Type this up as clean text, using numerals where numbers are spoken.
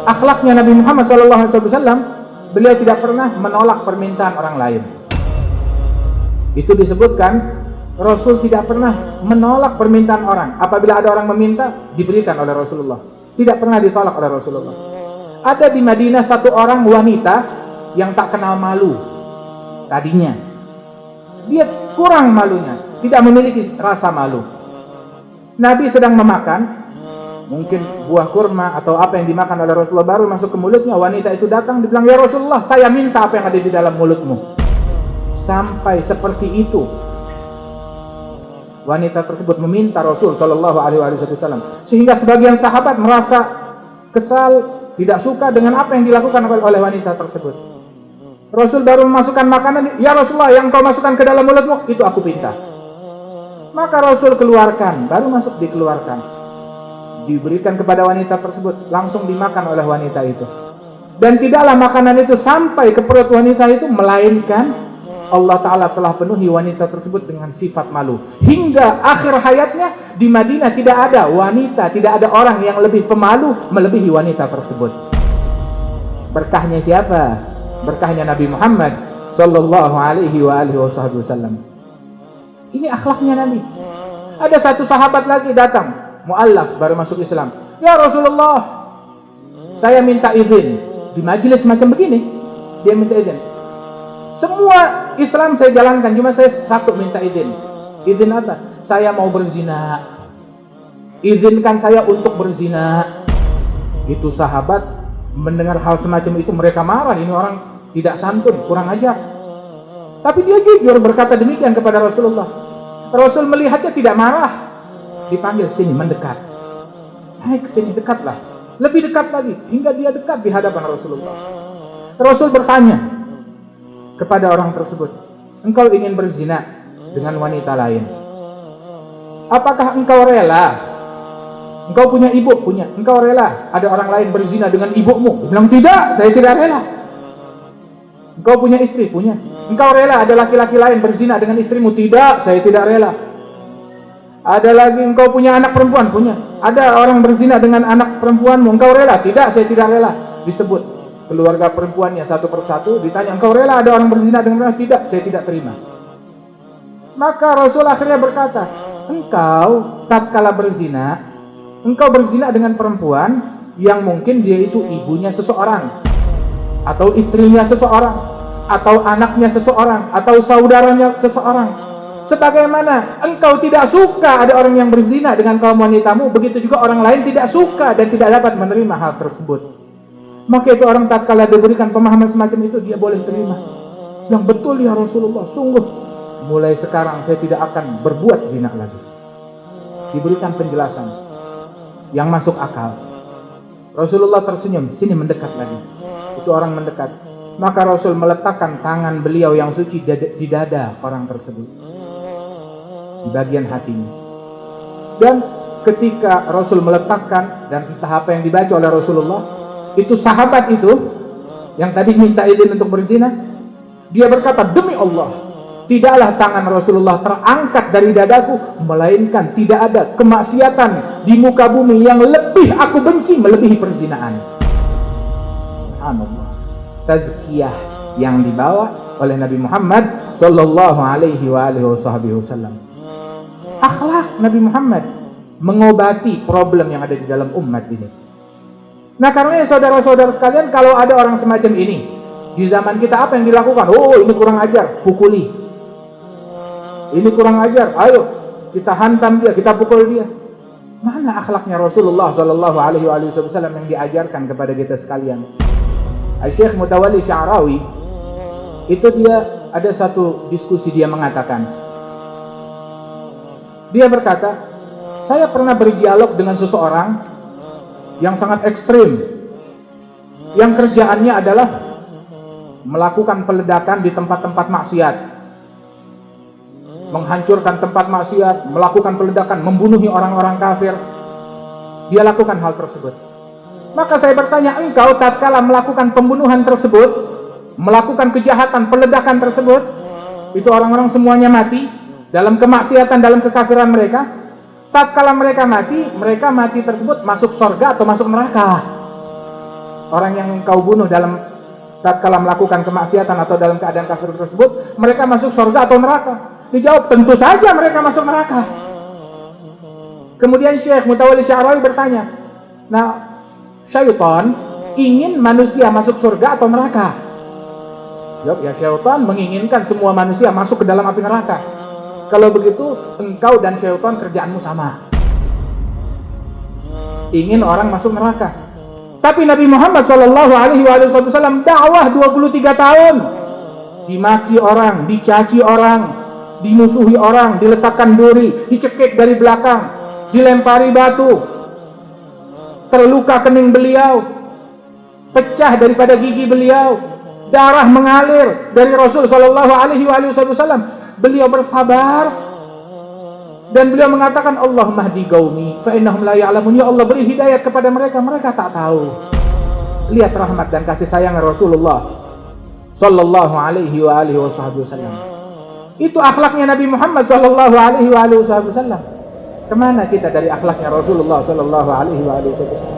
Akhlaknya Nabi Muhammad SAW, beliau tidak pernah menolak permintaan orang lain. Itu disebutkan Rasul tidak pernah menolak permintaan orang. Apabila ada orang meminta, diberikan oleh Rasulullah. Tidak pernah ditolak oleh Rasulullah. Ada di Madinah satu orang wanita yang tak kenal malu. Tadinya dia kurang malunya, tidak memiliki rasa malu. Nabi sedang memakan, mungkin buah kurma atau apa yang dimakan oleh Rasulullah, baru masuk ke mulutnya. Wanita itu datang, dibilang, "Ya Rasulullah, saya minta apa yang ada di dalam mulutmu." Sampai seperti itu wanita tersebut meminta Rasul Shallallahu Alaihi Wasallam, sehingga sebagian sahabat merasa kesal, tidak suka dengan apa yang dilakukan oleh wanita tersebut. Rasul baru memasukkan makanan, "Ya Rasulullah, yang kau masukkan ke dalam mulutmu, itu aku pinta." Maka Rasul keluarkan, baru masuk dikeluarkan, diberikan kepada wanita tersebut, langsung dimakan oleh wanita itu. Dan tidaklah makanan itu sampai ke perut wanita itu, melainkan Allah Ta'ala telah penuhi wanita tersebut dengan sifat malu. Hingga akhir hayatnya di Madinah tidak ada wanita, tidak ada orang yang lebih pemalu melebihi wanita tersebut. Berkahnya siapa? Berkahnya Nabi Muhammad Sallallahu Alaihi Wasallam. Ini akhlaknya Nabi. Ada satu sahabat lagi datang, mu'allaf, baru masuk Islam. "Ya Rasulullah, saya minta izin." Di majelis macam begini, dia minta izin. Semua Islam saya jalankan, cuma saya satu minta izin. Izin apa? Saya mau berzina. Izinkan saya untuk berzina. Itu sahabat mendengar hal semacam itu, mereka marah, ini orang tidak santun, kurang ajar. Tapi dia jujur berkata demikian kepada Rasulullah. Rasul melihatnya tidak marah, dipanggil, "Sini, mendekat." "Naik sini, dekatlah." Lebih dekat lagi, hingga dia dekat di hadapan Rasulullah. Rasul bertanya kepada orang tersebut, "Engkau ingin berzina dengan wanita lain? Apakah engkau rela? Engkau punya ibu? Punya. Engkau rela ada orang lain berzina dengan ibumu?" Dia bilang, "Tidak, saya tidak rela." "Engkau punya istri?" Punya. "Engkau rela ada laki-laki lain berzina dengan istrimu?" "Tidak, saya tidak rela." "Ada lagi, engkau punya anak perempuan?" Punya. "Ada orang berzina dengan anak perempuanmu, engkau rela?" "Tidak, saya tidak rela." Disebut keluarga perempuannya satu persatu, ditanya, "Engkau rela ada orang berzina dengan?" "Tidak, saya tidak terima." Maka Rasul akhirnya berkata, "Engkau tatkala berzina, engkau berzina dengan perempuan yang mungkin dia itu ibunya seseorang, atau istrinya seseorang, atau anaknya seseorang, atau saudaranya seseorang. Sebagaimana engkau tidak suka ada orang yang berzina dengan kaum wanitamu, begitu juga orang lain tidak suka dan tidak dapat menerima hal tersebut." Maka itu orang tatkala diberikan pemahaman semacam itu, dia boleh terima. "Yang betul ya Rasulullah, sungguh mulai sekarang saya tidak akan berbuat zina lagi." Diberikan penjelasan yang masuk akal. Rasulullah tersenyum, "Sini, mendekat lagi." Itu orang mendekat. Maka Rasul meletakkan tangan beliau yang suci di dada orang tersebut, di bagian hatinya. Dan ketika Rasul meletakkan, dan entah apa yang dibaca oleh Rasulullah, itu sahabat itu yang tadi minta izin untuk berzina, dia berkata, "Demi Allah, tidaklah tangan Rasulullah terangkat dari dadaku, melainkan tidak ada kemaksiatan di muka bumi yang lebih aku benci melebihi perzinaan." Subhanallah. Tazkiyah yang dibawa oleh Nabi Muhammad Sallallahu Alaihi Wasallam. Akhlak Nabi Muhammad mengobati problem yang ada di dalam umat ini. Nah, karena saudara-saudara sekalian, kalau ada orang semacam ini di zaman kita, apa yang dilakukan? "Oh, ini kurang ajar, pukuli. Ini kurang ajar, ayo kita hantam dia, kita pukul dia." Mana akhlaknya Rasulullah Sallallahu Alaihi Wasallam yang diajarkan kepada kita sekalian? Syekh Mutawalli Sya'rawi itu, dia ada satu diskusi, dia mengatakan, dia berkata, "Saya pernah berdialog dengan seseorang yang sangat ekstrim, yang kerjaannya adalah melakukan peledakan di tempat-tempat maksiat, menghancurkan tempat maksiat, melakukan peledakan, membunuhi orang-orang kafir." Dia lakukan hal tersebut. Maka saya bertanya, engkau tatkala melakukan pembunuhan tersebut, melakukan kejahatan peledakan tersebut, itu orang-orang semuanya mati dalam kemaksiatan, dalam kekafiran mereka, tatkala mereka mati tersebut masuk surga atau masuk neraka? Orang yang kau bunuh dalam tatkala melakukan kemaksiatan atau dalam keadaan kafir tersebut, mereka masuk surga atau neraka? Dijawab, tentu saja mereka masuk neraka. Kemudian Syekh Mutawalli Sya'rawi bertanya, nah, syaitan ingin manusia masuk surga atau neraka? Jawab, ya syaitan menginginkan semua manusia masuk ke dalam api neraka. Kalau begitu, engkau dan syaitan kerjaanmu sama. Ingin orang masuk neraka. Tapi Nabi Muhammad SAW dakwah 23 tahun. Dimaki orang, dicaci orang, dimusuhi orang, diletakkan duri, dicekik dari belakang, dilempari batu, terluka kening beliau, pecah daripada gigi beliau, darah mengalir dari Rasul sallallahu alaihi wasallam. Beliau bersabar dan beliau mengatakan, Allahumma hdi qaumi fa innahum la ya'lamun. Ya Allah, beri hidayat kepada mereka, mereka tak tahu. Lihat rahmat dan kasih sayang Rasulullah sallallahu alaihi wasallam. Itu akhlaknya Nabi Muhammad sallallahu alaihi wasallam. Kemana kita dari akhlaknya Rasulullah sallallahu alaihi wasallam?